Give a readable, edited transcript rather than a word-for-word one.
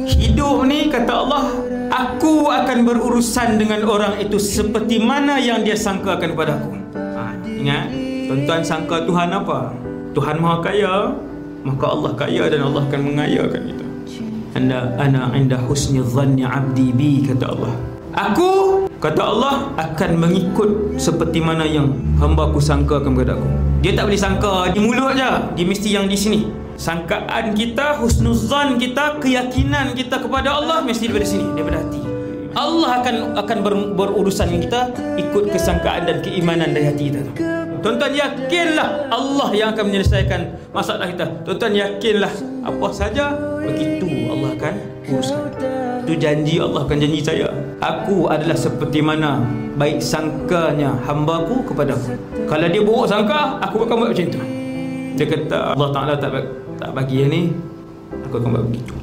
Hidup ni, kata Allah, aku akan berurusan dengan orang itu seperti mana yang dia sangkakan kepada aku. Ingat, tuan-tuan sangka Tuhan apa? Tuhan Maha Kaya, maka Allah kaya dan Allah akan mengayakan kita. Ana inda husni dhanni abdi bi, kata Allah. Aku, kata Allah, akan mengikut seperti mana yang hamba aku sangkakan kepada aku. Dia tak boleh sangka di mulut je, dia mesti yang di sini. Sangkaan kita, husnuzan kita, keyakinan kita kepada Allah mesti daripada sini, daripada hati. Allah akan berurusan dengan kita ikut kesangkaan dan keimanan dari hati kita. Tuan-tuan yakinlah Allah yang akan menyelesaikan masalah kita. Tuan-tuan yakinlah apa saja begitu Allah akan uruskan. Itu janji Allah, akan janji saya. Aku adalah seperti mana baik sangkanya hamba-Ku kepada aku. Kalau dia buruk sangka, aku akan buat macam tu. Dia kata Allah Ta'ala tak bagi yang ni, aku akan buat begitu.